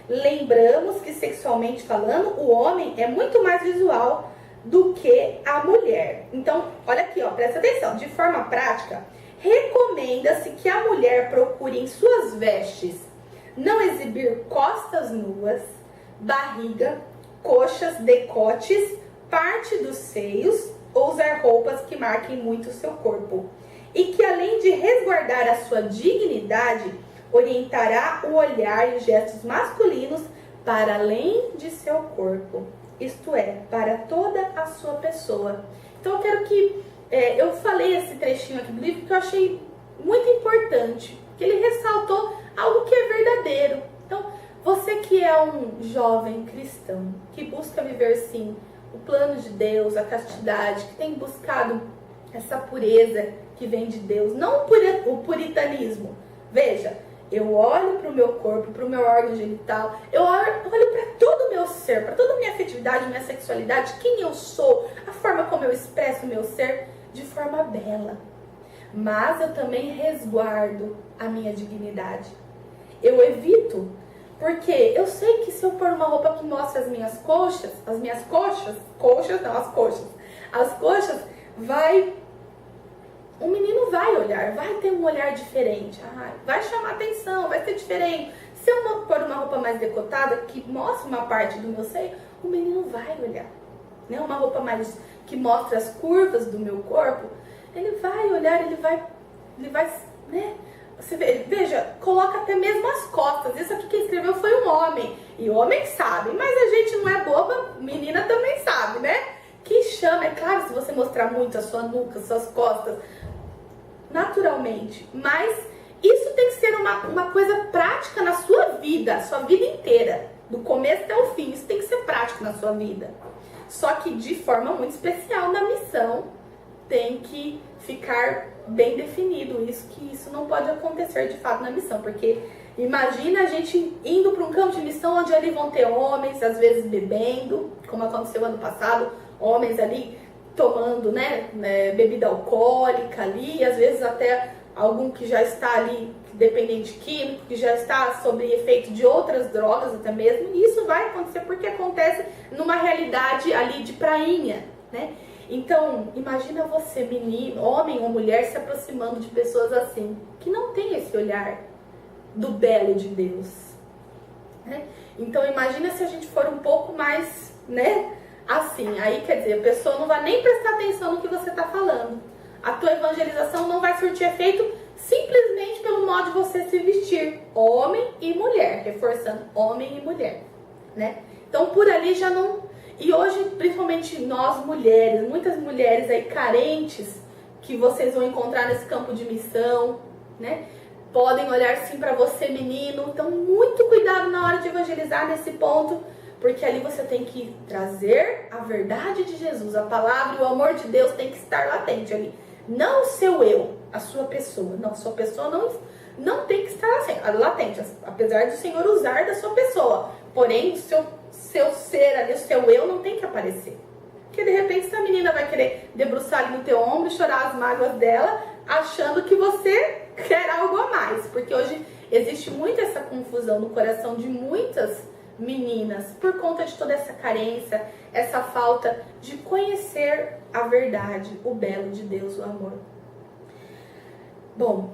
Lembramos que, sexualmente falando, o homem é muito mais visual do que a mulher. Então, olha aqui, ó, presta atenção. De forma prática, recomenda-se que a mulher procure em suas vestes não exibir costas nuas, barriga, coxas, decotes, parte dos seios, ou usar roupas que marquem muito o seu corpo. E que, além de resguardar a sua dignidade, orientará o olhar e os gestos masculinos para além de seu corpo. Isto é, para toda a sua pessoa. Então eu quero que... eu falei esse trechinho aqui do livro que eu achei muito importante. Que ele ressaltou algo que é verdadeiro. Então, você que é um jovem cristão, que busca viver, sim, o plano de Deus, a castidade, que tem buscado essa pureza que vem de Deus, não o puritanismo. Veja, eu olho para o meu corpo, para o meu órgão genital, eu olho para todo o meu ser, para toda a minha afetividade, minha sexualidade, quem eu sou, a forma como eu expresso o meu ser, de forma bela. Mas eu também resguardo a minha dignidade. Eu evito, porque eu sei que se eu pôr uma roupa que mostra as minhas coxas, o menino vai olhar, vai ter um olhar diferente, vai chamar atenção, vai ser diferente. Se eu pôr uma roupa mais decotada, que mostra uma parte do meu seio, o menino vai olhar. Né? Uma roupa mais que mostra as curvas do meu corpo, ele vai olhar, ele vai, né? Você veja, coloca até mesmo as costas. Isso aqui quem escreveu foi um homem. E o homem sabe, mas a gente não é boba, menina também sabe, né? Que chama, é claro, se você mostrar muito a sua nuca, suas costas, naturalmente. Mas isso tem que ser uma coisa prática na sua vida inteira. Do começo até o fim, isso tem que ser prático na sua vida. Só que de forma muito especial na missão tem que ficar bem definido isso, que isso não pode acontecer de fato na missão, porque imagina a gente indo para um campo de missão onde ali vão ter homens, às vezes bebendo, como aconteceu ano passado, homens ali tomando, bebida alcoólica ali, e às vezes até algum que já está ali dependente químico, que já está sob efeito de outras drogas até mesmo, e isso vai acontecer porque acontece numa realidade ali de prainha, né? Então, imagina você, menino, homem ou mulher, se aproximando de pessoas assim, que não tem esse olhar do belo de Deus, né? Então, imagina se a gente for um pouco mais, assim, aí quer dizer, a pessoa não vai nem prestar atenção no que você está falando. A tua evangelização não vai surtir efeito simplesmente pelo modo de você se vestir, homem e mulher, reforçando homem e mulher, né? Então, por ali já não... E hoje, principalmente nós mulheres, muitas mulheres aí carentes, que vocês vão encontrar nesse campo de missão, né? Podem olhar sim para você, menino. Então, muito cuidado na hora de evangelizar nesse ponto, porque ali você tem que trazer a verdade de Jesus, a palavra e o amor de Deus tem que estar latente ali. Não o seu eu, a sua pessoa. Não, a sua pessoa não tem que estar latente, apesar do Senhor usar da sua pessoa. Porém, o seu ser ali, o seu eu não tem que aparecer. Porque de repente essa menina vai querer debruçar ali no teu ombro e chorar as mágoas dela, achando que você quer algo a mais. Porque hoje existe muito essa confusão no coração de muitas meninas, por conta de toda essa carência, essa falta de conhecer a verdade, o belo de Deus, o amor. Bom,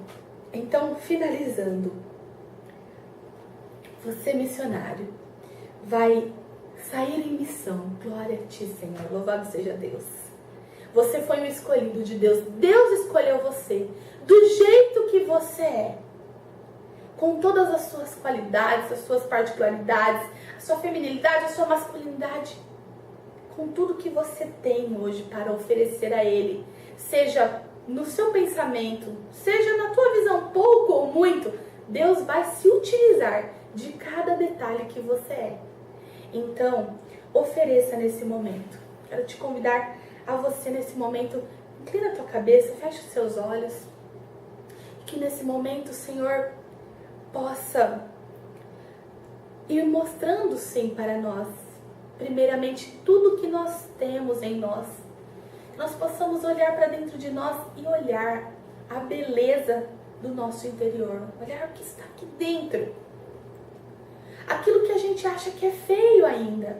então finalizando, você missionário vai sair em missão. Glória a ti, Senhor, louvado seja Deus. Você foi um escolhido de Deus, Deus escolheu você do jeito que você é, com todas as suas qualidades, as suas particularidades, a sua feminilidade, a sua masculinidade, com tudo que você tem hoje para oferecer a Ele, seja no seu pensamento, seja na tua visão, pouco ou muito, Deus vai se utilizar de cada detalhe que você é. Então, ofereça nesse momento. Quero te convidar a você nesse momento, inclina a tua cabeça, fecha os seus olhos, que nesse momento o Senhor possa ir mostrando sim para nós, primeiramente tudo que nós temos em nós, que nós possamos olhar para dentro de nós e olhar a beleza do nosso interior, olhar o que está aqui dentro, aquilo que a gente acha que é feio ainda,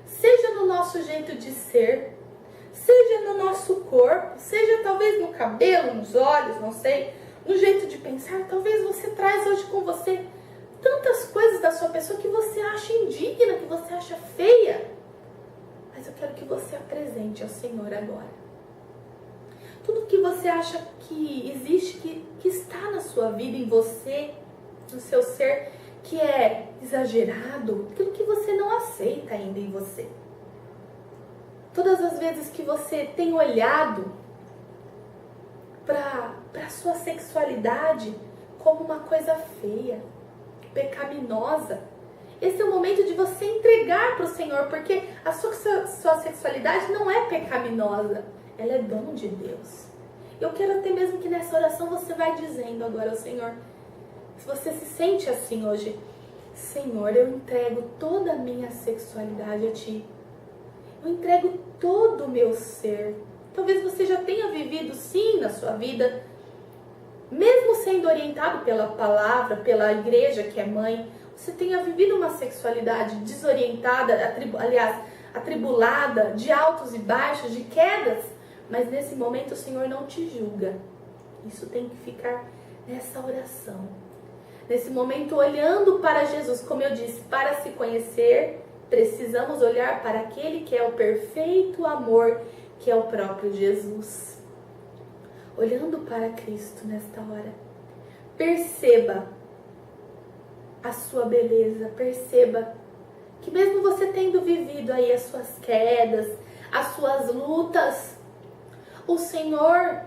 seja no nosso jeito de ser, seja no nosso corpo, seja talvez no cabelo, nos olhos, não sei, no jeito de pensar. Talvez você traz hoje com você tantas coisas da sua pessoa que você acha indigna, que você acha feia. Mas eu quero que você apresente ao Senhor agora. Tudo que você acha que existe, que está na sua vida, em você, no seu ser, que é exagerado, aquilo que você não aceita ainda em você. Todas as vezes que você tem olhado para a sua sexualidade como uma coisa feia, pecaminosa, esse é o momento de você entregar para o Senhor, porque a sua sexualidade não é pecaminosa, ela é dom de Deus. Eu quero até mesmo que nessa oração você vai dizendo agora ao Senhor, se você se sente assim hoje, Senhor, eu entrego toda a minha sexualidade a Ti, eu entrego todo o meu ser. Talvez você já tenha vivido sim na sua vida, mesmo sendo orientado pela palavra, pela igreja que é mãe, você tenha vivido uma sexualidade desorientada, atribulada, de altos e baixos, de quedas, mas nesse momento o Senhor não te julga. Isso tem que ficar nessa oração. Nesse momento olhando para Jesus, como eu disse, para se conhecer, precisamos olhar para aquele que é o perfeito amor, que é o próprio Jesus. Olhando para Cristo nesta hora, perceba a sua beleza, perceba que mesmo você tendo vivido aí as suas quedas, as suas lutas, o Senhor,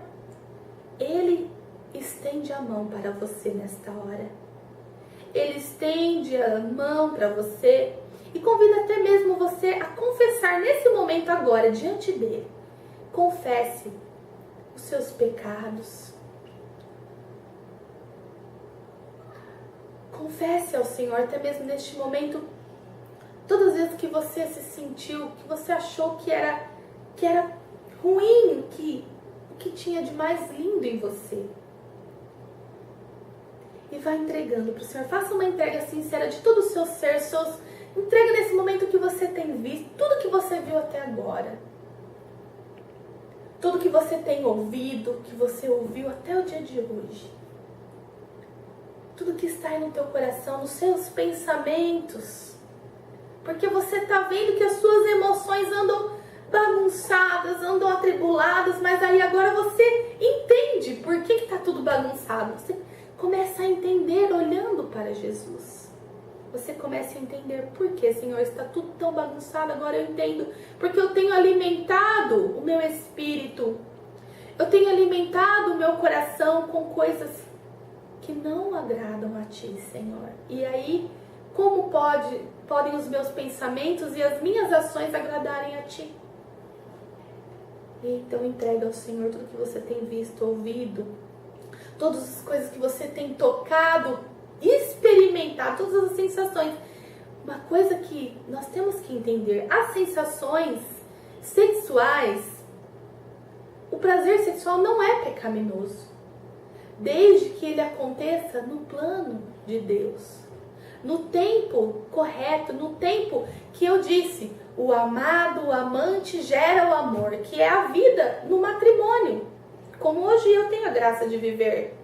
Ele estende a mão para você nesta hora. Ele estende a mão para você E convido até mesmo você a confessar nesse momento agora, diante dele. Confesse os seus pecados. Confesse ao Senhor, até mesmo neste momento, todas as vezes que você se sentiu, que você achou que era ruim, o que tinha de mais lindo em você. E vai entregando para o Senhor. Faça uma entrega sincera de todo o seu ser, entrega nesse momento o que você tem visto, tudo que você viu até agora. Tudo que você tem ouvido, que você ouviu até o dia de hoje. Tudo que está aí no teu coração, nos seus pensamentos. Porque você está vendo que as suas emoções andam bagunçadas, andam atribuladas, mas aí agora você entende por que está tudo bagunçado. Você começa a entender olhando para Jesus. Você começa a entender por que, Senhor, está tudo tão bagunçado. Agora eu entendo. Porque eu tenho alimentado o meu espírito. Eu tenho alimentado o meu coração com coisas que não agradam a Ti, Senhor. E aí, como podem os meus pensamentos e as minhas ações agradarem a Ti? Então entrega ao Senhor tudo que você tem visto, ouvido, todas as coisas que você tem tocado, experimentado, todas as sensações. Uma coisa que nós temos que entender, as sensações sexuais, o prazer sexual não é pecaminoso, desde que ele aconteça no plano de Deus, no tempo correto, no tempo que eu disse, o amado, o amante gera o amor, que é a vida no matrimônio, como hoje eu tenho a graça de viver.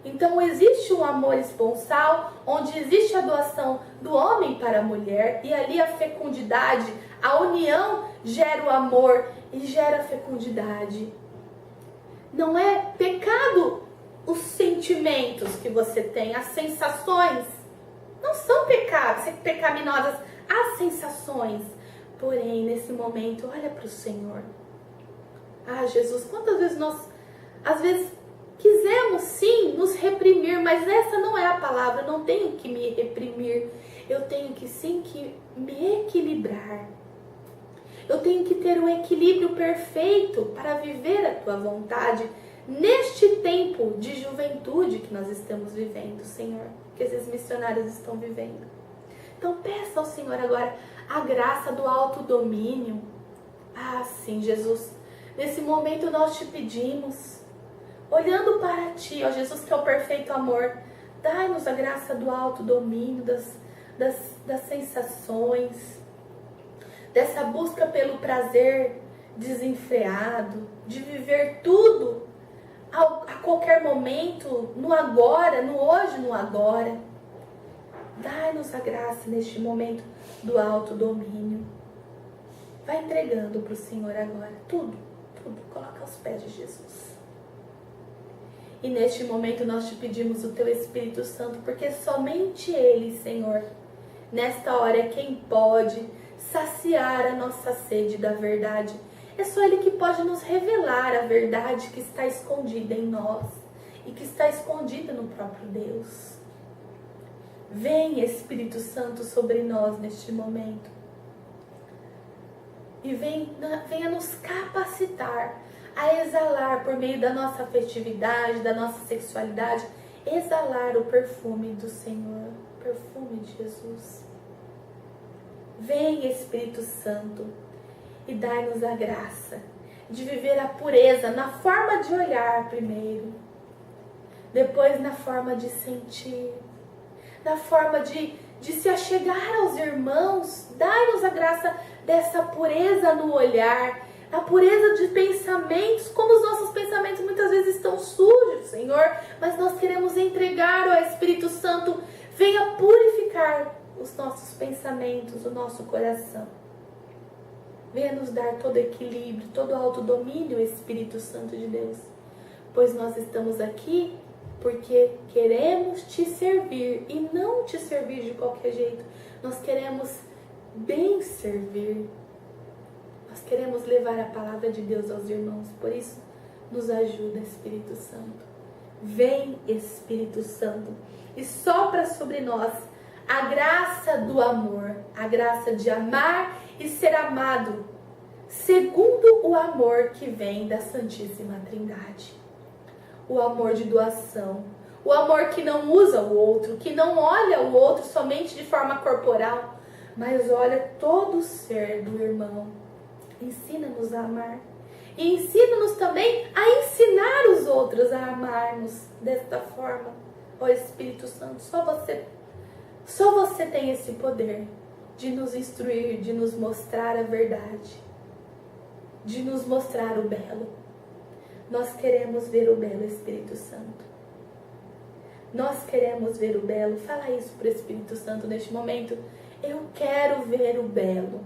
Então existe um amor esponsal, onde existe a doação do homem para a mulher, e ali a fecundidade, a união gera o amor e gera a fecundidade. Não é pecado os sentimentos que você tem, as sensações, não são pecaminosas as sensações. Porém, nesse momento, olha para o Senhor. Ah, Jesus, quantas vezes nós, às vezes, quisemos sim nos reprimir, mas essa não é a palavra. Eu não tenho que me reprimir. Eu tenho que sim que me equilibrar. Eu tenho que ter um equilíbrio perfeito para viver a Tua vontade neste tempo de juventude que nós estamos vivendo, Senhor, que esses missionários estão vivendo. Então peça ao Senhor agora a graça do autodomínio. Ah, sim, Jesus, nesse momento nós te pedimos, olhando para Ti, ó Jesus, que é o perfeito amor, dai-nos a graça do autodomínio, das sensações, dessa busca pelo prazer desenfreado, de viver tudo a qualquer momento, no agora, no hoje, no agora. Dai-nos a graça neste momento do autodomínio. Vai entregando para o Senhor agora, tudo, coloca aos pés de Jesus. E neste momento nós te pedimos o Teu Espírito Santo, porque somente Ele, Senhor, nesta hora é quem pode saciar a nossa sede da verdade. É só Ele que pode nos revelar a verdade que está escondida em nós e que está escondida no próprio Deus. Vem, Espírito Santo, sobre nós neste momento. E venha nos capacitar a exalar por meio da nossa afetividade, da nossa sexualidade, exalar o perfume do Senhor, o perfume de Jesus. Vem, Espírito Santo, e dai-nos a graça de viver a pureza na forma de olhar primeiro, depois na forma de sentir, na forma de se achegar aos irmãos. Dai-nos a graça dessa pureza no olhar, a pureza de pensamentos, como os nossos pensamentos muitas vezes estão sujos, Senhor, mas nós queremos entregar ao Espírito Santo, venha purificar os nossos pensamentos, o nosso coração. Venha nos dar todo equilíbrio, todo autodomínio, Espírito Santo de Deus, pois nós estamos aqui porque queremos Te servir e não Te servir de qualquer jeito. Nós queremos bem servir. Nós queremos levar a palavra de Deus aos irmãos. Por isso, nos ajuda, Espírito Santo. Vem, Espírito Santo, e sopra sobre nós a graça do amor, a graça de amar e ser amado, segundo o amor que vem da Santíssima Trindade. O amor de doação, o amor que não usa o outro, que não olha o outro somente de forma corporal, mas olha todo o ser do irmão. Ensina-nos a amar. E ensina-nos também a ensinar os outros a amarmos desta forma. Ó Espírito Santo, só você tem esse poder de nos instruir, de nos mostrar a verdade, de nos mostrar o belo. Nós queremos ver o belo, Espírito Santo. Nós queremos ver o belo. Fala isso para o Espírito Santo neste momento. Eu quero ver o belo.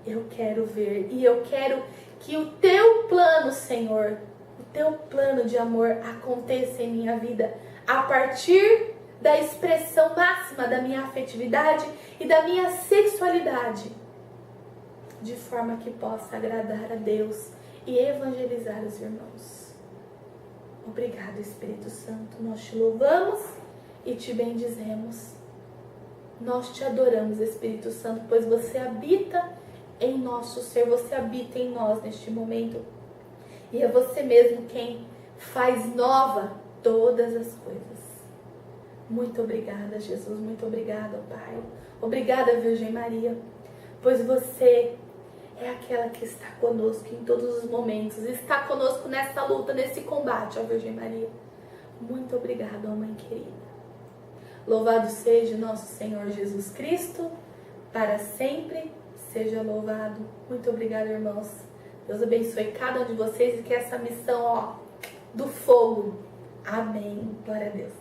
Eu quero ver. E eu quero que o teu plano, Senhor, o teu plano de amor aconteça em minha vida a partir da expressão máxima da minha afetividade e da minha sexualidade, de forma que possa agradar a Deus e evangelizar os irmãos. Obrigado, Espírito Santo. Nós te louvamos e te bendizemos. Nós te adoramos, Espírito Santo, pois você habita em nosso ser, você habita em nós neste momento. E é você mesmo quem faz nova todas as coisas. Muito obrigada, Jesus. Muito obrigada, Pai. Obrigada, Virgem Maria, pois você é aquela que está conosco em todos os momentos. Está conosco nessa luta, nesse combate, ó Virgem Maria. Muito obrigada, ó Mãe querida. Louvado seja nosso Senhor Jesus Cristo, para sempre seja louvado. Muito obrigada, irmãos. Deus abençoe cada um de vocês e que essa missão, do fogo. Amém. Glória a Deus.